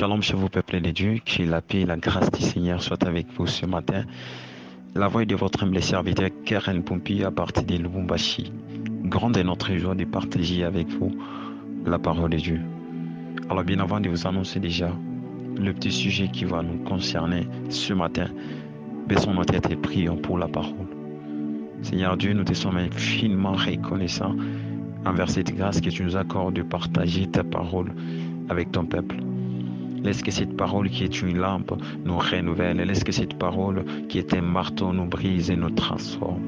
Shalom chez vous, peuple de Dieu, que la paix et la grâce du Seigneur soient avec vous ce matin. La voix de votre humble serviteur, Karen Pompi, à partir de Lubumbashi. Grande est notre joie de partager avec vous la parole de Dieu. Alors bien avant de vous annoncer déjà le petit sujet qui va nous concerner ce matin, baissons notre tête et prions pour la parole. Seigneur Dieu, nous te sommes infiniment reconnaissants envers cette grâce que tu nous accordes de partager ta parole avec ton peuple. Laisse que cette parole qui est une lampe nous renouvelle. Laisse que cette parole qui est un marteau nous brise et nous transforme.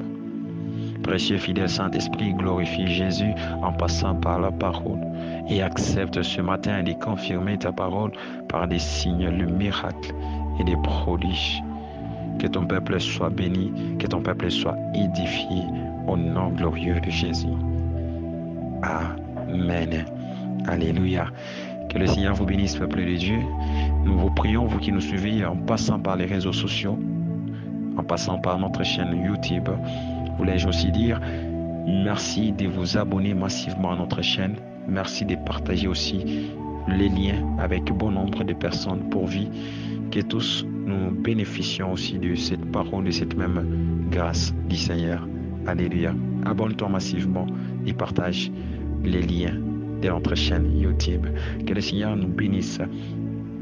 Précieux fidèle Saint-Esprit, glorifie Jésus en passant par la parole et accepte ce matin de confirmer ta parole par des signes, le miracle et des prodiges. Que ton peuple soit béni, que ton peuple soit édifié au nom glorieux de Jésus. Amen. Alléluia. Que le Seigneur vous bénisse, peuple de Dieu. Nous vous prions, vous qui nous suivez, en passant par les réseaux sociaux, en passant par notre chaîne YouTube. Voulais-je aussi dire merci de vous abonner massivement à notre chaîne. Merci de partager aussi les liens avec bon nombre de personnes pourvu que tous nous bénéficions aussi de cette parole, de cette même grâce du Seigneur. Alléluia. Abonne-toi massivement et partage les liens de notre chaîne YouTube. Que le Seigneur nous bénisse.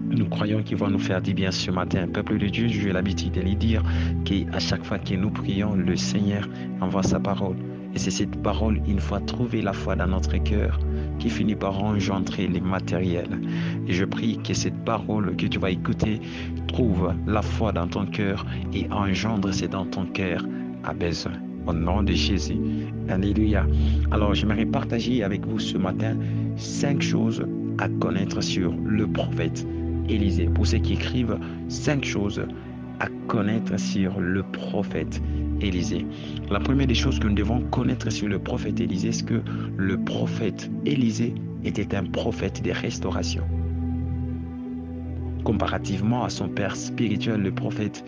Nous croyons qu'il va nous faire du bien ce matin. Peuple de Dieu, j'ai l'habitude de lui dire qu'à chaque fois que nous prions, le Seigneur envoie sa parole. Et c'est cette parole, une fois trouvée la foi dans notre cœur, qui finit par engendrer les matériels. Et je prie que cette parole que tu vas écouter trouve la foi dans ton cœur et engendre ce dans ton cœur a besoin. Au nom de Jésus. Alléluia. Alors, j'aimerais partager avec vous ce matin 5 choses à connaître sur le prophète Élisée. Pour ceux qui écrivent, 5 choses à connaître sur le prophète Élisée. La première des choses que nous devons connaître sur le prophète Élisée, c'est que le prophète Élisée était un prophète de restauration. Comparativement à son père spirituel, le prophète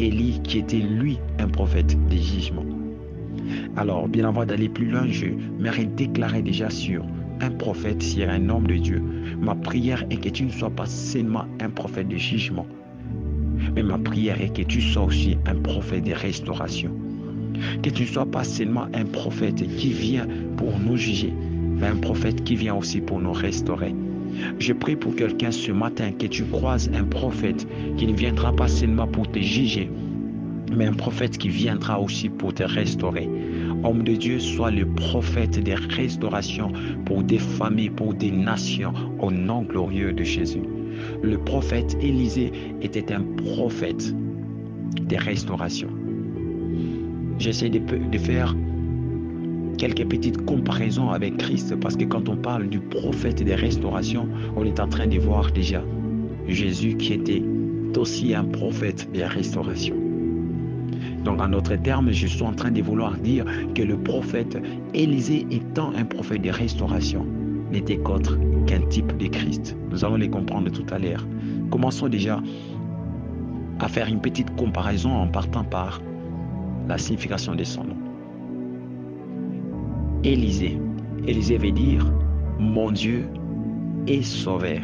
Élie, qui était lui un prophète de jugement. Alors, bien avant d'aller plus loin, je m'aurais déclaré déjà sur un prophète, sur un homme de Dieu. Ma prière est que tu ne sois pas seulement un prophète de jugement, mais ma prière est que tu sois aussi un prophète de restauration. Que tu ne sois pas seulement un prophète qui vient pour nous juger, mais un prophète qui vient aussi pour nous restaurer. Je prie pour quelqu'un ce matin que tu croises un prophète qui ne viendra pas seulement pour te juger, mais un prophète qui viendra aussi pour te restaurer. Homme de Dieu, sois le prophète de restauration pour des familles, pour des nations, au nom glorieux de Jésus. Le prophète Élisée était un prophète de restauration. J'essaie de faire quelques petites comparaisons avec Christ, parce que quand on parle du prophète de restauration, on est en train de voir déjà Jésus qui était aussi un prophète de restauration. Donc en d'autres termes, je suis en train de vouloir dire que le prophète Élisée, étant un prophète de restauration, n'était qu'autre qu'un type de Christ. Nous allons les comprendre tout à l'heure. Commençons déjà à faire une petite comparaison en partant par la signification de son nom. Élisée. Élisée veut dire mon Dieu est sauveur.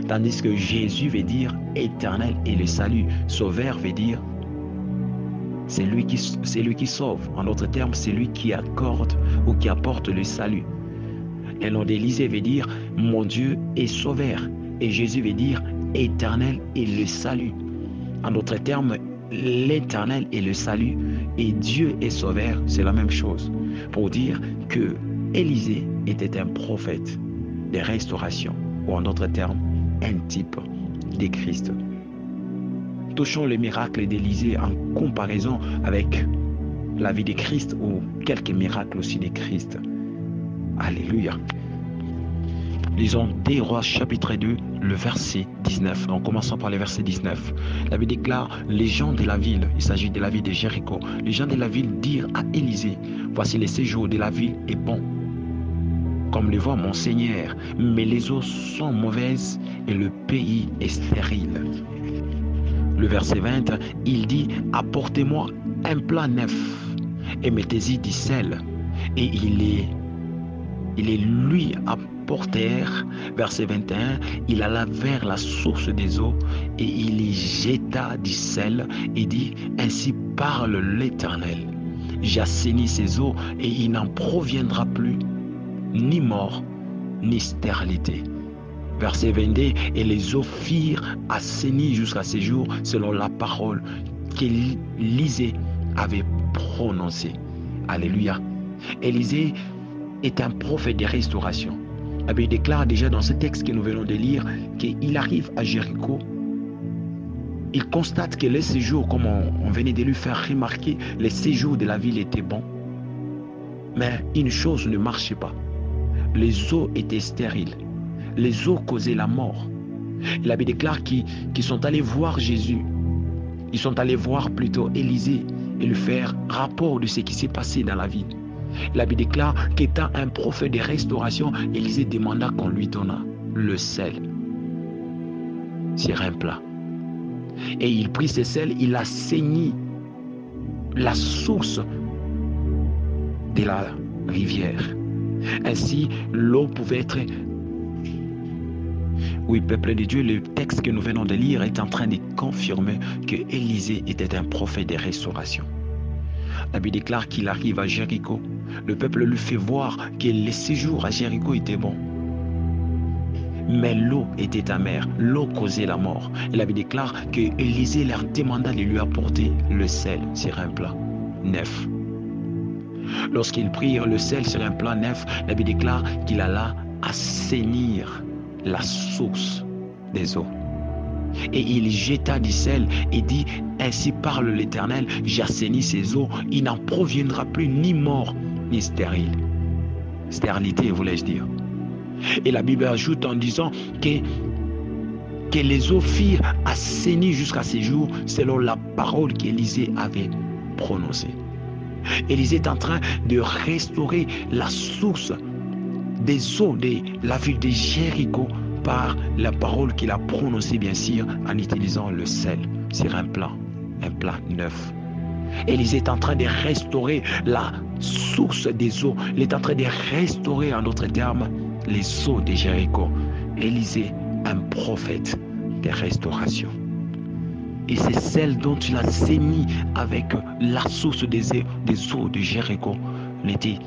Tandis que Jésus veut dire éternel et le salut. Sauveur veut dire c'est lui qui sauve. En d'autres termes, c'est lui qui accorde ou qui apporte le salut. Le nom d'Élisée veut dire mon Dieu est sauveur. Et Jésus veut dire éternel et le salut. En d'autres termes, l'éternel et le salut et Dieu est sauveur, c'est la même chose. Pour dire que Élisée était un prophète de restauration, ou en d'autres termes, un type de Christ. Touchons le miracle d'Élisée en comparaison avec la vie de Christ ou quelques miracles aussi de Christ. Alléluia. Lisons 2 Rois chapitre 2, le verset 19. En commençant par le verset 19. La Bible déclare, les gens de la ville, il s'agit de la ville de Jéricho, les gens de la ville dirent à Élisée, voici le séjour de la ville est bon, comme le voit mon Seigneur, mais les eaux sont mauvaises et le pays est stérile. Le verset 20, il dit, apportez-moi un plat neuf et mettez-y du sel. Et il est lui portèrent, verset 21, il alla vers la source des eaux et il y jeta du sel et dit, ainsi parle l'Éternel. J'assainis ces eaux et il n'en proviendra plus ni mort, ni stérilité. Verset 22, et les eaux firent assainir jusqu'à ce jour selon la parole qu'Élisée avait prononcée. Alléluia. Élisée est un prophète de restauration. Il déclare déjà dans ce texte que nous venons de lire qu'il arrive à Jéricho. Il constate que les séjours, comme on venait de lui faire remarquer, les séjours de la ville étaient bons. Mais une chose ne marchait pas. Les eaux étaient stériles. Les eaux causaient la mort. La Bible déclare qu'ils sont allés voir Jésus. Ils sont allés voir plutôt Élisée et lui faire rapport de ce qui s'est passé dans la ville. La Bible déclare qu'étant un prophète de restauration, Élisée demanda qu'on lui donnât le sel sur un plat. Et il prit ce sel, il assaignit la source de la rivière. Ainsi, l'eau pouvait être... Oui, peuple de Dieu, le texte que nous venons de lire est en train de confirmer que Élisée était un prophète de restauration. La Bible déclare qu'il arrive à Jéricho. Le peuple lui fait voir que les séjours à Jéricho étaient bons. Mais l'eau était amère, l'eau causait la mort. Et la Bible déclare que Élisée leur demanda de lui apporter le sel sur un plat neuf. Lorsqu'ils prirent le sel sur un plat neuf, la Bible déclare qu'il alla assainir la source des eaux. Et il jeta du sel et dit, ainsi parle l'Éternel, j'assainis ces eaux, il n'en proviendra plus ni mort ni stérile. Stérilité, voulais-je dire. Et la Bible ajoute en disant que les eaux firent assainir jusqu'à ces jours selon la parole qu'Élisée avait prononcée. Élisée est en train de restaurer la source des eaux de la ville de Jéricho par la parole qu'il a prononcée, bien sûr, en utilisant le sel sur un plat neuf. Élisée est en train de restaurer la source des eaux. Il est en train de restaurer, en d'autres termes, les eaux de Jéricho. Élisée, un prophète de restauration. Et c'est celle dont il a saigni avec la source des eaux de Jéricho. Il était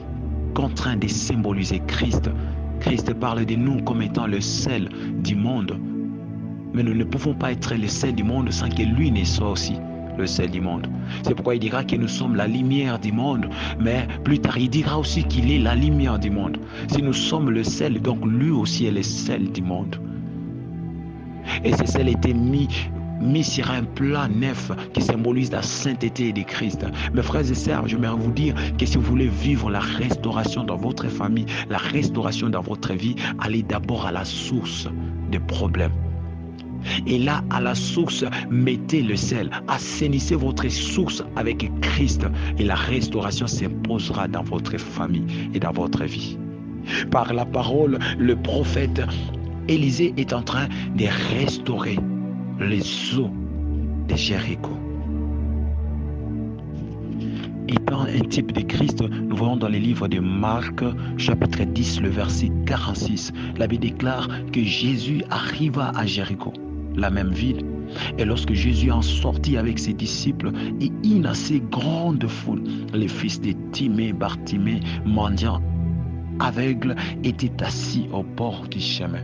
contraint de symboliser Christ. Christ parle de nous comme étant le sel du monde. Mais nous ne pouvons pas être le sel du monde sans que lui ne soit aussi le sel du monde. C'est pourquoi il dira que nous sommes la lumière du monde. Mais plus tard, il dira aussi qu'il est la lumière du monde. Si nous sommes le sel, donc lui aussi est le sel du monde. Et ce sel était mis sur un plat neuf qui symbolise la sainteté de Christ. Mes frères et sœurs, j'aimerais vous dire que si vous voulez vivre la restauration dans votre famille, la restauration dans votre vie, allez d'abord à la source des problèmes. Et là, à la source, mettez le sel, assainissez votre source avec Christ et la restauration s'imposera dans votre famille et dans votre vie. Par la parole, le prophète Élisée est en train de restaurer les eaux de Jéricho. Étant un type de Christ, nous voyons dans les livres de Marc, chapitre 10, le verset 46, la Bible déclare que Jésus arriva à Jéricho, la même ville. Et lorsque Jésus en sortit avec ses disciples et une assez grande foule, les fils de Timée, Bartimée, mendiants, aveugles, étaient assis au bord du chemin.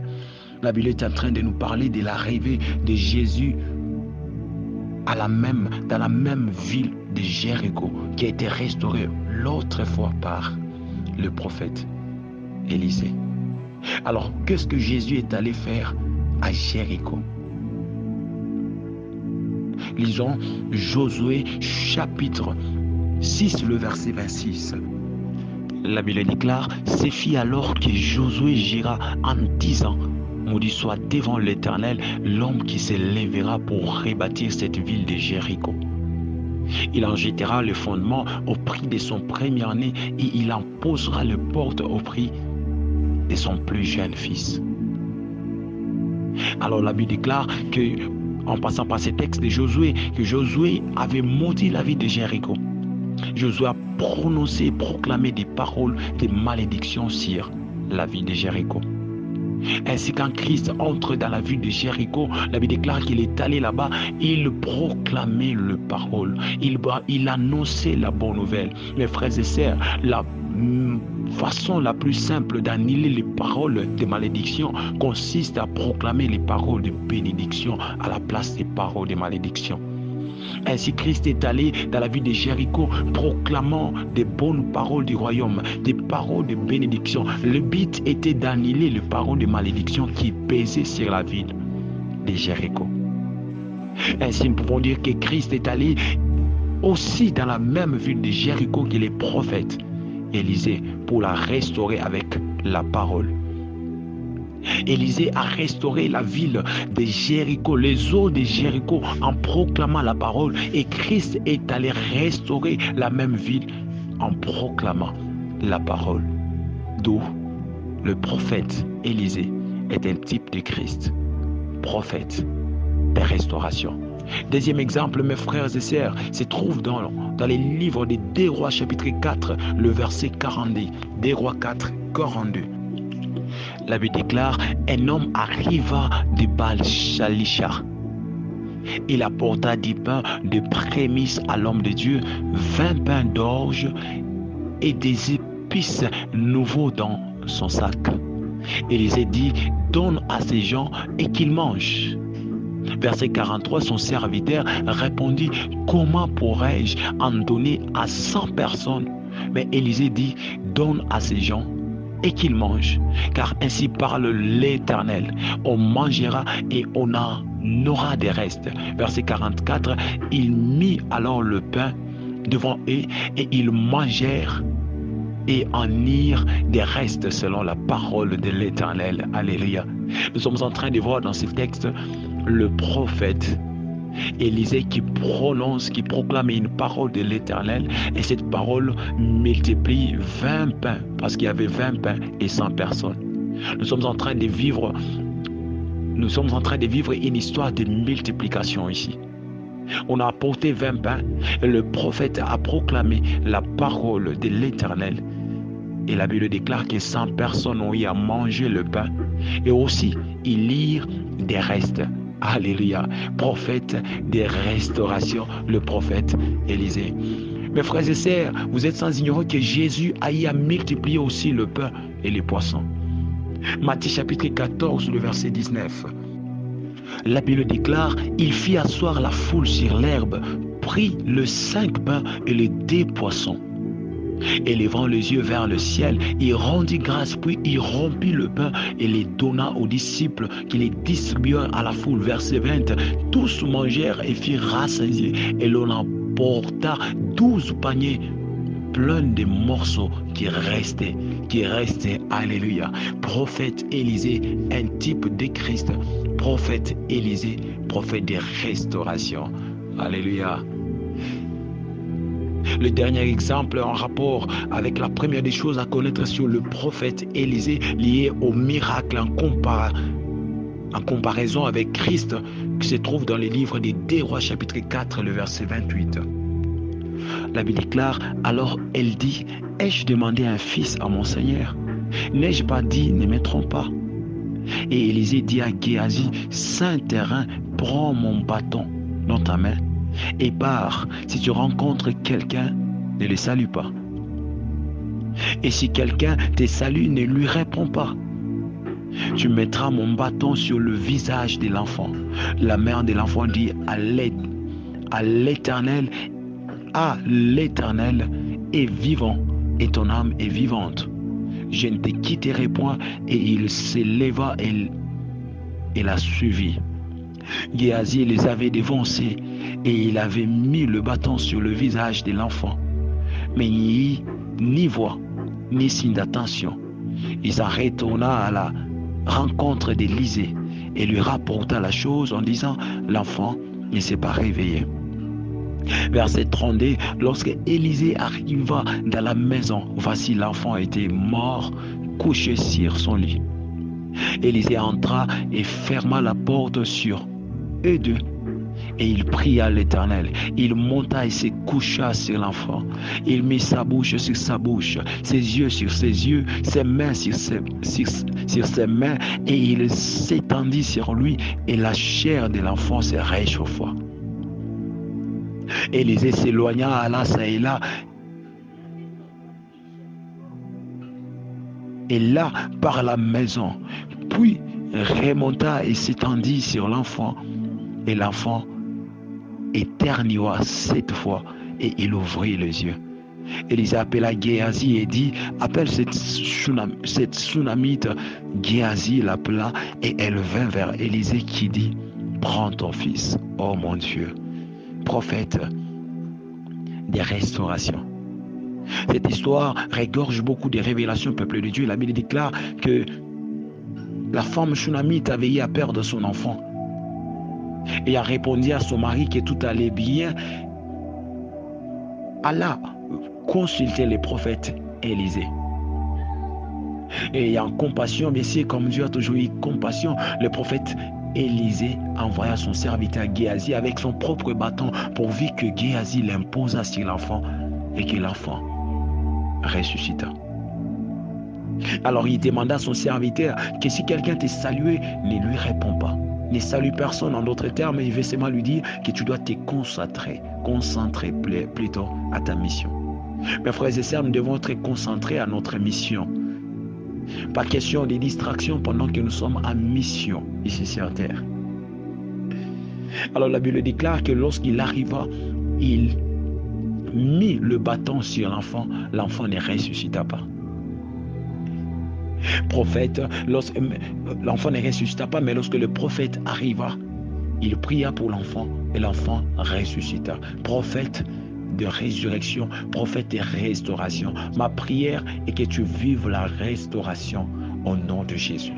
La Bible est en train de nous parler de l'arrivée de Jésus dans la même ville de Jéricho qui a été restaurée l'autre fois par le prophète Élisée. Alors, qu'est-ce que Jésus est allé faire à Jéricho? Lisons Josué chapitre 6, le verset 26. La Bible déclare, c'est fit alors que Josué gira en disant, maudit soit devant l'Éternel l'homme qui se lèvera pour rebâtir cette ville de Jéricho. Il en jettera le fondement au prix de son premier-né et il en posera le porte au prix de son plus jeune fils. Alors la Bible déclare que, en passant par ces textes de Josué, que Josué avait maudit la ville de Jéricho. Josué a prononcé et proclamé des paroles de malédiction sur la ville de Jéricho. Ainsi, quand Christ entre dans la ville de Jéricho, la Bible déclare qu'il est allé là-bas, il proclamait le parole, il annonçait la bonne nouvelle. Mes frères et sœurs, la façon la plus simple d'annuler les paroles de malédiction consiste à proclamer les paroles de bénédiction à la place des paroles de malédiction. Ainsi, Christ est allé dans la ville de Jéricho proclamant des bonnes paroles du royaume, des paroles de bénédiction. Le but était d'annuler les paroles de malédiction qui pesaient sur la ville de Jéricho. Ainsi, nous pouvons dire que Christ est allé aussi dans la même ville de Jéricho que les prophètes Élisée pour la restaurer avec la parole. Élisée a restauré la ville de Jéricho, les eaux de Jéricho en proclamant la parole, et Christ est allé restaurer la même ville en proclamant la parole. D'où le prophète Élisée est un type de Christ, prophète de restauration. Deuxième exemple, mes frères et sœurs, se trouve dans les livres de 2 Rois chapitre 4, le verset 42. 2 Rois 4, 42. La Bible déclare, un homme arriva de Baal-Shalisha. Il apporta 10 pains de prémices à l'homme de Dieu, 20 pains d'orge et des épices nouveaux dans son sac. Élisée dit, donne à ces gens et qu'ils mangent. Verset 43, son serviteur répondit, comment pourrais-je en donner à 100 personnes? Mais Élisée dit, donne à ces gens et qu'ils mangent, car ainsi parle l'Éternel, on mangera et on en aura des restes. Verset 44, il mit alors le pain devant eux et ils mangèrent et en irent des restes selon la parole de l'Éternel. Alléluia. Nous sommes en train de voir dans ce texte le prophète Élisée qui prononce, qui proclame une parole de l'Éternel, et cette parole multiplie 20 pains, parce qu'il y avait 20 pains et 100 personnes. Nous sommes en train de vivre une histoire de multiplication ici. On a apporté 20 pains et le prophète a proclamé la parole de l'Éternel. Et la Bible déclare que 100 personnes ont eu à manger le pain et aussi ils lirent des restes. Alléluia. Prophète de restauration, le prophète Élisée. Mes frères et sœurs, vous êtes sans ignorer que Jésus a eu à multiplier aussi le pain et les poissons. Matthieu chapitre 14, le verset 19. La Bible déclare, il fit asseoir la foule sur l'herbe, prit le 5 pains et les 2 poissons. Élevant les yeux vers le ciel, il rendit grâce, puis il rompit le pain et les donna aux disciples qui les distribuèrent à la foule. Verset 20, tous mangèrent et firent rassasier, et l'on emporta 12 paniers pleins de morceaux qui restaient. Alléluia. Prophète Élisée, un type de Christ. Prophète Élisée, prophète de restauration. Alléluia. Le dernier exemple en rapport avec la première des choses à connaître sur le prophète Élisée lié au miracle en comparaison avec Christ qui se trouve dans le livre des 2 Rois chapitre 4 le verset 28. La Bible déclare, alors elle dit, ai-je demandé un fils à mon Seigneur? N'ai-je pas dit, ne me trompe pas? Et Élisée dit à Géasi, saint terrain, prends mon bâton dans ta main et pars. Si tu rencontres quelqu'un, ne le salue pas. Et si quelqu'un te salue, ne lui réponds pas. Tu mettras mon bâton sur le visage de l'enfant. La mère de l'enfant dit à l'Éternel est vivant et ton âme est vivante. Je ne te quitterai point. Et il s'éleva et la suivit. Géasi les avait devancés et il avait mis le bâton sur le visage de l'enfant. Mais il n'y eut ni voix, ni signe d'attention. Il s'en retourna à la rencontre d'Élisée et lui rapporta la chose en disant, l'enfant ne s'est pas réveillé. Verset 32, lorsque Élisée arriva dans la maison, voici l'enfant était mort, couché sur son lit. Élisée entra et ferma la porte sur eux deux. Et il pria l'Éternel. Il monta et se coucha sur l'enfant. Il mit sa bouche sur sa bouche, ses yeux sur ses yeux, ses mains sur ses mains, et il s'étendit sur lui, et la chair de l'enfant se réchauffa. Élisée s'éloigna, alla ça et là, et là par la maison, puis remonta et s'étendit sur l'enfant, et l'enfant éternua 7 fois, et il ouvrit les yeux. Élisée appela Géasi et dit, appelle cette Shunamite. Géasi l'appela, et elle vint vers Élisée qui dit, prends ton fils, oh mon Dieu. Prophète des restaurations. Cette histoire regorge beaucoup de révélations au peuple de Dieu. La Bible déclare que la femme Shunamite avait eu à perdre son enfant et a répondu à son mari que tout allait bien. Allah consultait les prophètes Élisée. Et en compassion, bien sûr, comme Dieu a toujours eu compassion, le prophète Élisée envoya son serviteur Géasi avec son propre bâton pourvu que Géasi l'imposa sur l'enfant et que l'enfant ressuscita. Alors il demanda à son serviteur que si quelqu'un t'est salué, ne lui réponds pas. Ne salue personne, en d'autres termes, il veut seulement lui dire que tu dois te concentrer plutôt à ta mission. Mes frères et sœurs, nous devons être concentrés à notre mission. Pas question de distraction pendant que nous sommes en mission ici sur terre. Alors la Bible déclare que lorsqu'il arriva, il mit le bâton sur l'enfant, l'enfant ne ressuscita pas. Prophète, l'enfant ne ressuscita pas, mais lorsque le prophète arriva, il pria pour l'enfant et l'enfant ressuscita. Prophète de résurrection, prophète de restauration. Ma prière est que tu vives la restauration au nom de Jésus.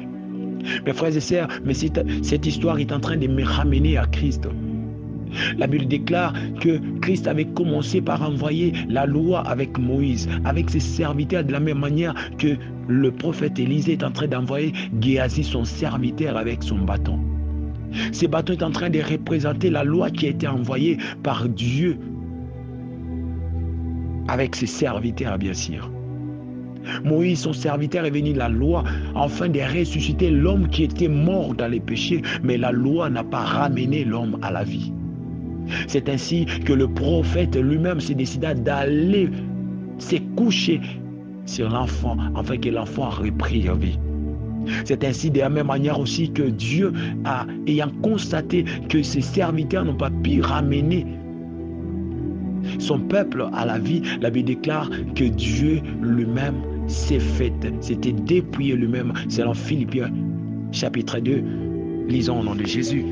Mes frères et sœurs, mais cette histoire est en train de me ramener à Christ. La Bible déclare que Christ avait commencé par envoyer la loi avec Moïse, avec ses serviteurs, de la même manière que le prophète Élisée est en train d'envoyer Géasi, son serviteur, avec son bâton. Ce bâton est en train de représenter la loi qui a été envoyée par Dieu avec ses serviteurs, bien sûr. Moïse, son serviteur, est venu la loi afin de ressusciter l'homme qui était mort dans les péchés, mais la loi n'a pas ramené l'homme à la vie. C'est ainsi que le prophète lui-même s'est décidé d'aller se coucher sur l'enfant afin que l'enfant reprit vie. C'est ainsi de la même manière aussi que Dieu, ayant constaté que ses serviteurs n'ont pas pu ramener son peuple à la vie, la Bible déclare que Dieu lui-même s'était dépouillé lui-même. C'est dans Philippiens chapitre 2. Lisons au nom de Jésus.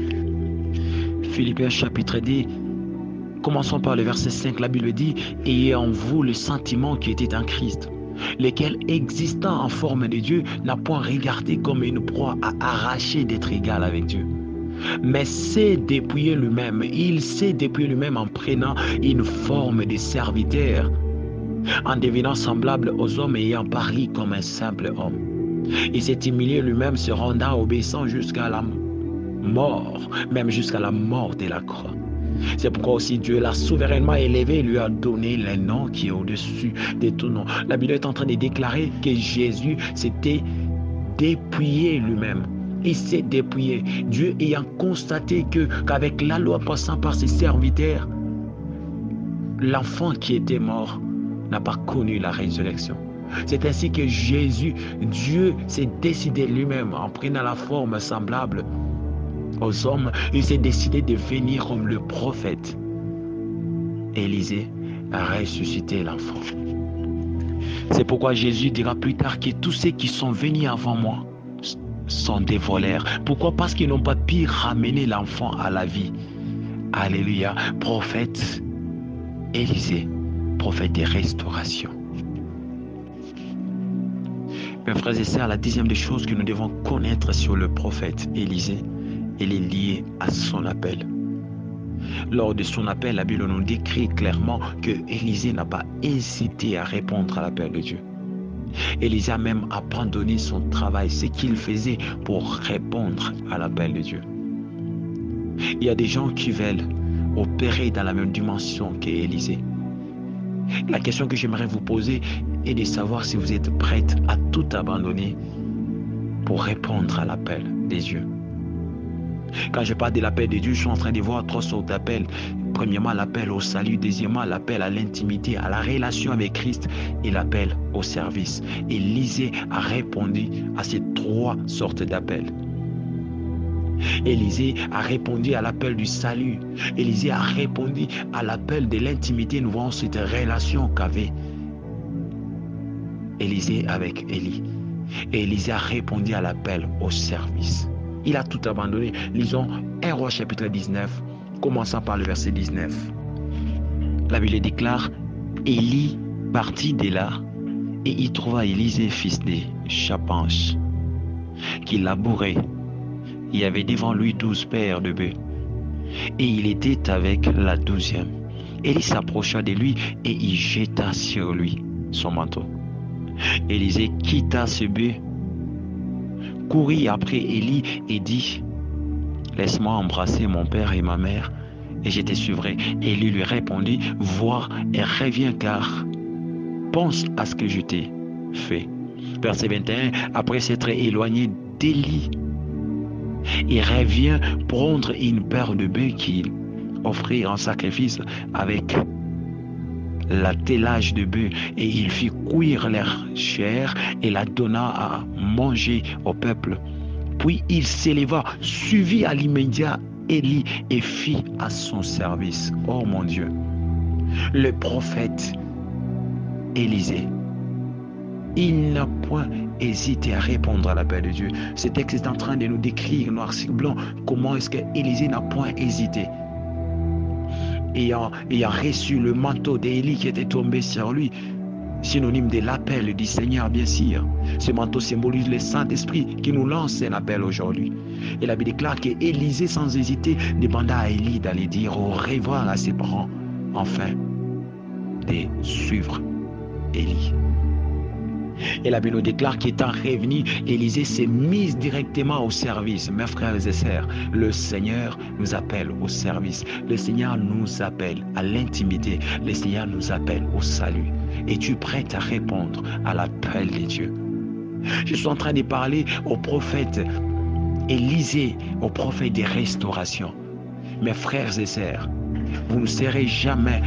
Philippiens chapitre 2. Commençons par le verset 5. La Bible dit, ayez en vous le sentiment qui était en Christ, lequel, existant en forme de Dieu, n'a point regardé comme une proie à arracher d'être égal avec Dieu, mais s'est dépouillé lui-même. Il s'est dépouillé lui-même en prenant une forme de serviteur, en devenant semblable aux hommes et ayant paru comme un simple homme. Il s'est humilié lui-même, se rendant obéissant jusqu'à la mort, même jusqu'à la mort de la croix. C'est pourquoi aussi Dieu l'a souverainement élevé et lui a donné le nom qui est au-dessus de tout nom. La Bible est en train de déclarer que Jésus s'était dépouillé lui-même. Il s'est dépouillé. Dieu ayant constaté qu'avec la loi passant par ses serviteurs, l'enfant qui était mort n'a pas connu la résurrection. C'est ainsi que Jésus, Dieu s'est décidé lui-même, en prenant la forme semblable aux hommes, il s'est décidé de venir comme le prophète Élisée a ressuscité l'enfant. C'est pourquoi Jésus dira plus tard que tous ceux qui sont venus avant moi sont des voleurs. Pourquoi? Parce qu'ils n'ont pas pu ramener l'enfant à la vie. Alléluia. Prophète Élisée, prophète de restauration. Mes frères et sœurs, la deuxième des choses que nous devons connaître sur le prophète Élisée, elle est liée à son appel. Lors de son appel, la Bible nous décrit clairement que Élisée n'a pas hésité à répondre à l'appel de Dieu. Élisée a même abandonné son travail, ce qu'il faisait pour répondre à l'appel de Dieu. Il y a des gens qui veulent opérer dans la même dimension qu'Élisée. La question que j'aimerais vous poser est de savoir si vous êtes prête à tout abandonner pour répondre à l'appel des dieux. Quand je parle de l'appel de Dieu, je suis en train de voir trois sortes d'appels. Premièrement, l'appel au salut. Deuxièmement, l'appel à l'intimité, à la relation avec Christ et l'appel au service. Élisée a répondu à ces trois sortes d'appels. Élisée a répondu à l'appel du salut. Élisée a répondu à l'appel de l'intimité. Nous voyons cette relation qu'avait Élisée avec Élie. Et Élisée a répondu à l'appel au service. Il a tout abandonné. Lisons 1 Roi chapitre 19, commençant par le verset 19. La Bible déclare, Élie partit de là et y trouva Élisée fils de Shaphanch, qui labourait. Il y avait devant lui 12 paires de bœufs, et il était avec la 12e. Élie s'approcha de lui et y jeta sur lui son manteau. Élisée quitta ce bœuf, courut après Élie et dit, laisse-moi embrasser mon père et ma mère, et je te suivrai. Élie lui répondit, vois et reviens, car pense à ce que je t'ai fait. Verset 21, après s'être éloigné d'Élie, il revient prendre une paire de bœufs qu'il offrit en sacrifice avec l'attelage de bœufs, et il fit cuire leur chair et la donna à manger au peuple. Puis il s'éleva, suivit à l'immédiat Élie et fit à son service. Oh mon Dieu, le prophète Élisée, il n'a point hésité à répondre à l'appel de Dieu. Ce texte est en train de nous décrire noir sur blanc comment est-ce que Élisée n'a point hésité. Ayant reçu le manteau d'Élie qui était tombé sur lui, synonyme de l'appel du Seigneur, bien sûr. Ce manteau symbolise le Saint-Esprit qui nous lance un appel aujourd'hui. Et la Bible déclare qu'Élisée, sans hésiter, demanda à Élie d'aller dire au revoir à ses parents, enfin, de suivre Élie. Et la Bible nous déclare qu'étant revenu, Élisée s'est mis directement au service. Mes frères et sœurs, le Seigneur nous appelle au service. Le Seigneur nous appelle à l'intimité. Le Seigneur nous appelle au salut. Es-tu prête à répondre à l'appel de Dieu? Je suis en train de parler au prophète Élisée, au prophète des restaurations. Mes frères et sœurs, vous ne serez jamais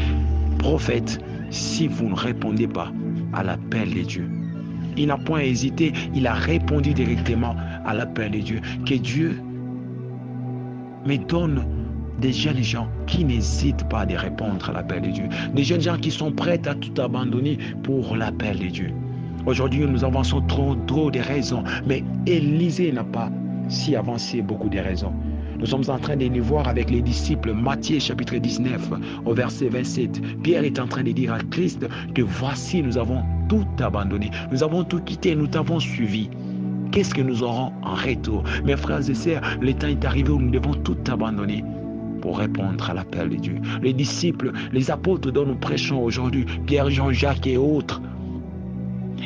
prophète si vous ne répondez pas à l'appel de Dieu. Il n'a point hésité, il a répondu directement à l'appel de Dieu. Que Dieu me donne des jeunes gens qui n'hésitent pas à répondre à l'appel de Dieu. Des jeunes gens qui sont prêts à tout abandonner pour l'appel de Dieu. Aujourd'hui, nous avançons trop de raisons, mais Élisée n'a pas si avancé beaucoup de raisons. Nous sommes en train de les voir avec les disciples, Matthieu chapitre 19 au verset 27. Pierre est en train de dire à Christ que voici, nous avons tout abandonné. Nous avons tout quitté, nous t'avons suivi. Qu'est-ce que nous aurons en retour? Mes frères et sœurs, le temps est arrivé où nous devons tout abandonner pour répondre à l'appel de Dieu. Les disciples, les apôtres dont nous prêchons aujourd'hui, Pierre, Jean, Jacques et autres,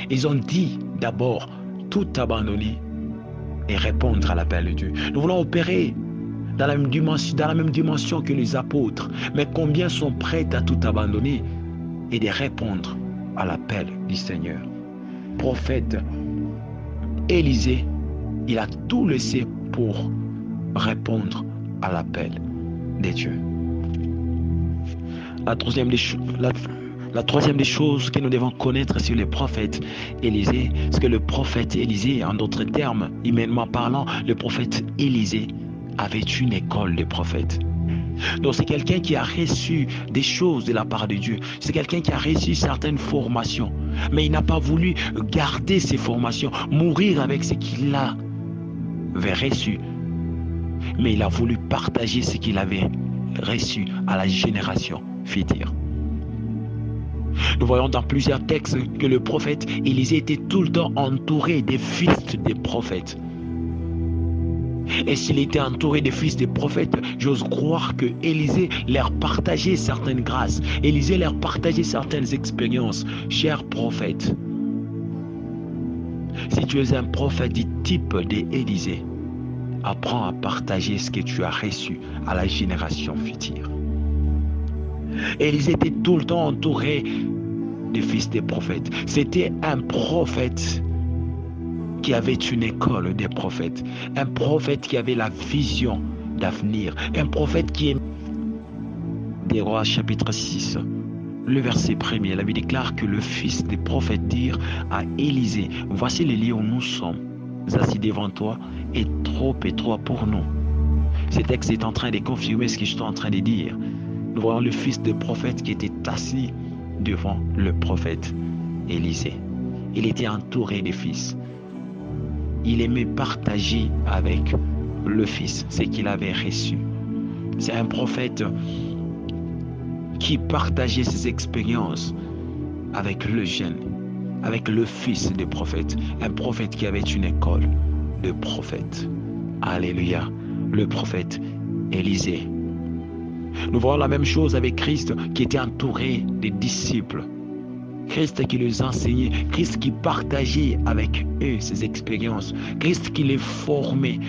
ils ont dit d'abord tout abandonner et répondre à l'appel de Dieu. Nous voulons opérer dans la même dimension que les apôtres. Mais combien sont prêts à tout abandonner et de répondre à l'appel du Seigneur? Prophète Élisée, il a tout laissé pour répondre à l'appel de Dieu. La troisième des choses que nous devons connaître sur le prophète Élisée, c'est que le prophète Élisée, en d'autres termes, humainement parlant, le prophète Élisée avait une école de prophètes. Donc c'est quelqu'un qui a reçu des choses de la part de Dieu. C'est quelqu'un qui a reçu certaines formations. Mais il n'a pas voulu garder ces formations, mourir avec ce qu'il avait reçu. Mais il a voulu partager ce qu'il avait reçu à la génération future. Nous voyons dans plusieurs textes que le prophète Élisée était tout le temps entouré des fils des prophètes. Et s'il était entouré des fils des prophètes, j'ose croire que Élisée leur partageait certaines grâces. Élisée leur partageait certaines expériences. Chers prophètes, si tu es un prophète du type d'Élisée, apprends à partager ce que tu as reçu à la génération future. Élisée était tout le temps entouré des fils des prophètes. C'était un prophète qui avait une école des prophètes. Un prophète qui avait la vision d'avenir. Un prophète qui est... Des Rois chapitre 6. Le verset 1er, la Bible déclare que le fils des prophètes dit à Élisée, voici le lieu où nous sommes assis devant toi est trop étroit pour nous. Ce texte est en train de confirmer ce que je suis en train de dire. Nous voyons le fils des prophètes qui était assis devant le prophète Élisée. Il était entouré des fils. Il aimait partager avec le fils ce qu'il avait reçu. C'est un prophète qui partageait ses expériences avec le jeune, avec le fils des prophètes, un prophète qui avait une école de prophètes. Alléluia, le prophète Élisée. Nous voyons la même chose avec Christ qui était entouré des disciples. Christ qui les enseignait, Christ qui partageait avec eux ses expériences, Christ qui les formait.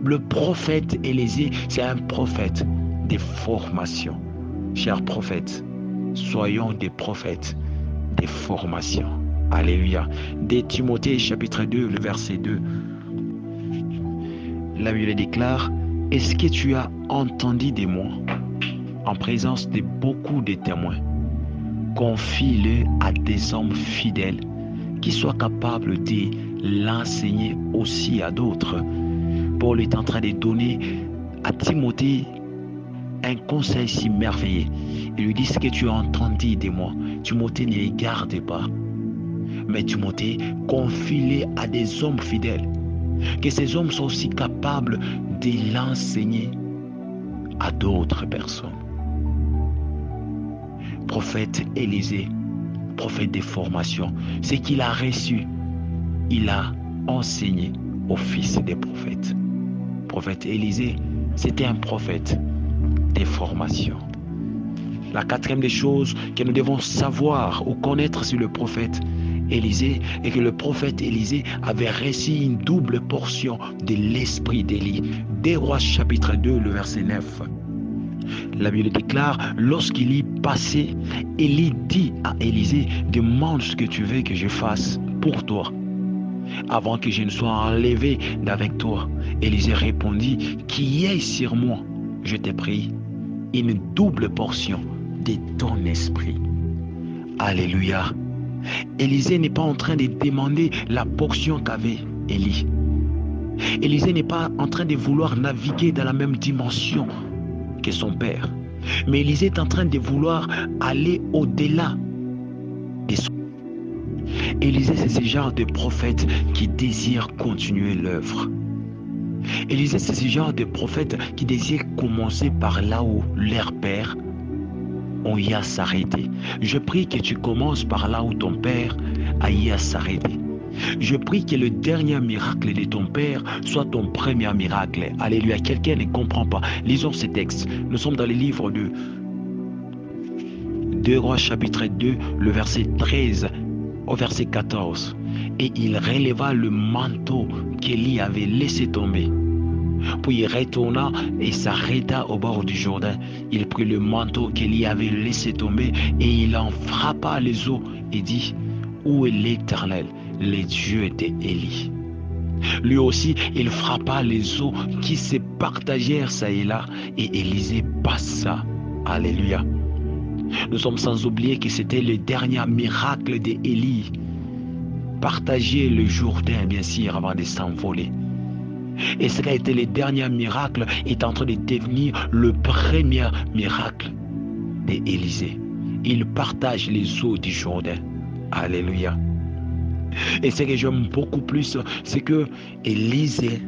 Le prophète Élisée, c'est un prophète des formations. Chers prophètes, soyons des prophètes des formations. Alléluia. De Timothée chapitre 2, le verset 2. La Bible déclare, est-ce que tu as entendu des mots en présence de beaucoup de témoins? Confie-le à des hommes fidèles qui soient capables de l'enseigner aussi à d'autres. Paul est en train de donner à Timothée un conseil si merveilleux. Il lui dit ce que tu as entendu de moi. Timothée, ne les garde pas. Mais Timothée, confie-les à des hommes fidèles. Que ces hommes soient aussi capables de l'enseigner à d'autres personnes. Prophète Élisée, prophète des formations, ce qu'il a reçu, il a enseigné aux fils des prophètes. Prophète Élisée, c'était un prophète des formations. La quatrième des choses que nous devons savoir ou connaître sur le prophète Élisée est que le prophète Élisée avait reçu une double portion de l'esprit d'Élie. Des Rois chapitre 2, le verset 9. La Bible déclare, lorsqu'il y passait, Élie dit à Élisée, demande ce que tu veux que je fasse pour toi, avant que je ne sois enlevé d'avec toi. Élisée répondit, qui est sur moi, je t'ai pris une double portion de ton esprit. Alléluia. Élisée n'est pas en train de demander la portion qu'avait Élie. Élisée n'est pas en train de vouloir naviguer dans la même dimension que son père. Mais Élisée est en train de vouloir aller au-delà de son... Élisée, c'est ce genre de prophète qui désire continuer l'œuvre. Élisée, c'est ce genre de prophète qui désire commencer par là où leur père ont y à s'arrêter. Je prie que tu commences par là où ton père a y à s'arrêter. Je prie que le dernier miracle de ton père soit ton premier miracle. Alléluia. Quelqu'un ne comprend pas. Lisons ces textes. Nous sommes dans le livre de 2 Rois chapitre 2, le verset 13 au verset 14. Et il releva le manteau qu'Élie avait laissé tomber. Puis il retourna et s'arrêta au bord du Jourdain. Il prit le manteau qu'Élie avait laissé tomber et il en frappa les eaux et dit, où est l'Éternel, les dieux d'Élie? Lui aussi, il frappa les eaux qui se partagèrent ça et là, et Élisée passa. Alléluia. Nous sommes sans oublier que c'était le dernier miracle d'Élie. Partager le Jourdain, bien sûr, avant de s'envoler. Et ce qui a été le dernier miracle est en train de devenir le premier miracle d'Élisée. Il partage les eaux du Jourdain. Alléluia. Et ce que j'aime beaucoup plus, c'est que Élisée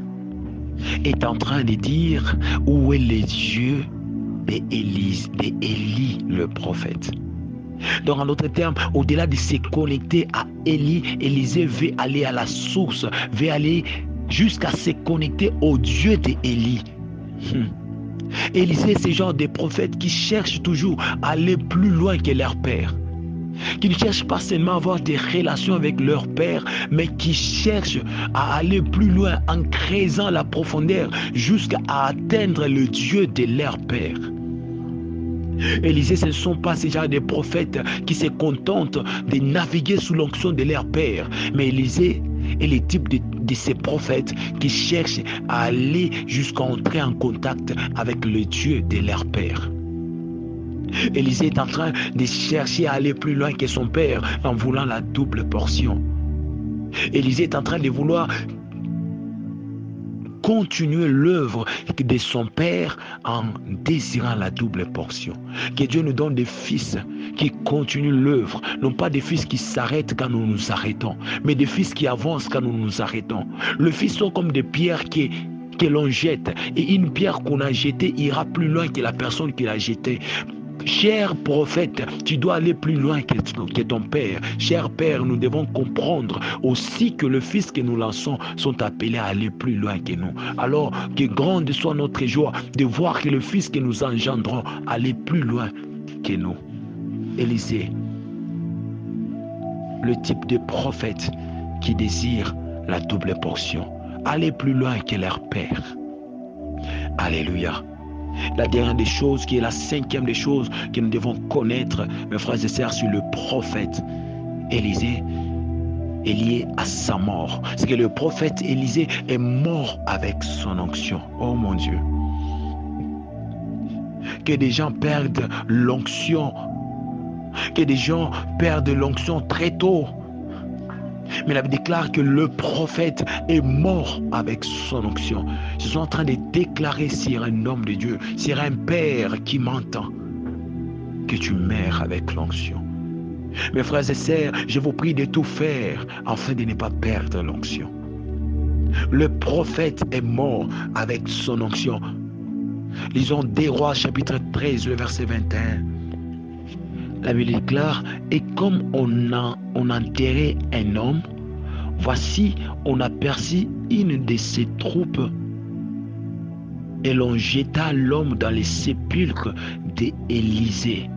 est en train de dire où est le Dieu d'Élie le prophète. Donc en d'autres termes, au-delà de se connecter à Élie, Élisée veut aller à la source, veut aller jusqu'à se connecter au Dieu d'Élie. Élisée, c'est ce genre de prophètes qui cherchent toujours à aller plus loin que leur père. Qui ne cherchent pas seulement à avoir des relations avec leur père, mais qui cherchent à aller plus loin en creusant la profondeur jusqu'à atteindre le Dieu de leur père. Élisée, ce ne sont pas ces gens de prophètes qui se contentent de naviguer sous l'onction de leur père. Mais Élisée est le type de ces prophètes qui cherchent à aller jusqu'à entrer en contact avec le Dieu de leur père. Élisée est en train de chercher à aller plus loin que son père en voulant la double portion. Élisée est en train de vouloir continuer l'œuvre de son père en désirant la double portion. Que Dieu nous donne des fils qui continuent l'œuvre, non pas des fils qui s'arrêtent quand nous nous arrêtons, mais des fils qui avancent quand nous nous arrêtons. Les fils sont comme des pierres que l'on jette, et une pierre qu'on a jetée ira plus loin que la personne qui l'a jetée. Cher prophète, tu dois aller plus loin que ton père. Cher père, nous devons comprendre aussi que le fils que nous lançons sont appelés à aller plus loin que nous. Alors que grande soit notre joie de voir que le fils que nous engendrons aller plus loin que nous. Élisée, le type de prophète qui désire la double portion, aller plus loin que leur père. Alléluia. La dernière des choses, qui est la cinquième des choses que nous devons connaître, mes frères et sœurs, sur le prophète Élisée, est lié à sa mort. C'est que le prophète Élisée est mort avec son onction. Oh mon Dieu. Que des gens perdent l'onction. Que des gens perdent l'onction très tôt. Mais la Bible déclare que le prophète est mort avec son onction. Je suis en train de déclarer sur un homme de Dieu, sur un père qui m'entend, que tu meurs avec l'onction. Mes frères et sœurs, je vous prie de tout faire afin de ne pas perdre l'onction. Le prophète est mort avec son onction. Lisons 2 Rois chapitre 13, le verset 21. La Bible déclare, et comme on enterrait un homme, voici, on aperçut une de ses troupes, et l'on jeta l'homme dans les sépulcres d'Élisée.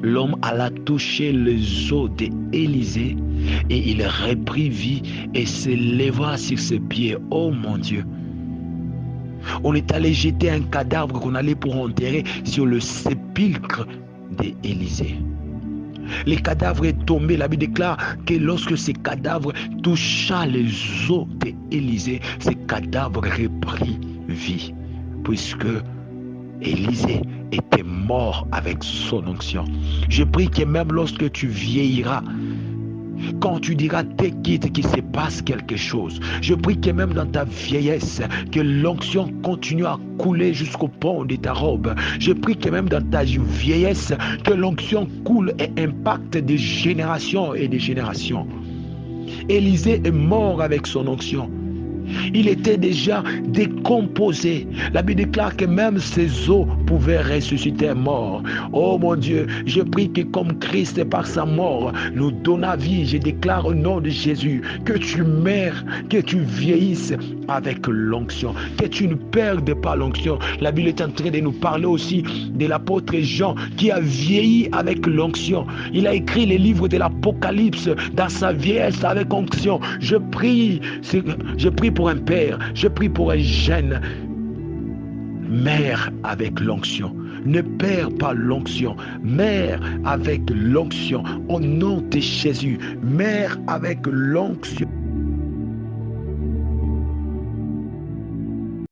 L'homme alla toucher les os d'Élisée, et il reprit vie et se leva sur ses pieds. Oh mon Dieu! On est allé jeter un cadavre qu'on allait pour enterrer sur le sépulcre d'Élisée. Le cadavre est tombé. La Bible déclare que lorsque ce cadavre toucha les os d'Élisée, ce cadavre reprit vie, puisque Élisée était mort avec son onction. Je prie que même lorsque tu vieilliras, quand tu diras t'es quitte qu'il se passe quelque chose, je prie que même dans ta vieillesse, que l'onction continue à couler jusqu'au pont de ta robe. Je prie que même dans ta vieillesse, que l'onction coule et impacte des générations et des générations. Élisée est mort avec son onction. Il était déjà décomposé. La Bible déclare que même ses os pouvaient ressusciter mort. Oh mon Dieu, je prie que comme Christ par sa mort nous donne la vie, je déclare au nom de Jésus que tu meurs, que tu vieillisses avec l'onction, que tu ne perdes pas l'onction. La Bible est en train de nous parler aussi de l'apôtre Jean qui a vieilli avec l'onction. Il a écrit les livres de l'Apocalypse dans sa vieillesse avec onction. Je prie pour un père, je prie pour un jeune. Mère avec l'onction. Ne perds pas l'onction. Mère avec l'onction. Au nom de Jésus. Mère avec l'onction.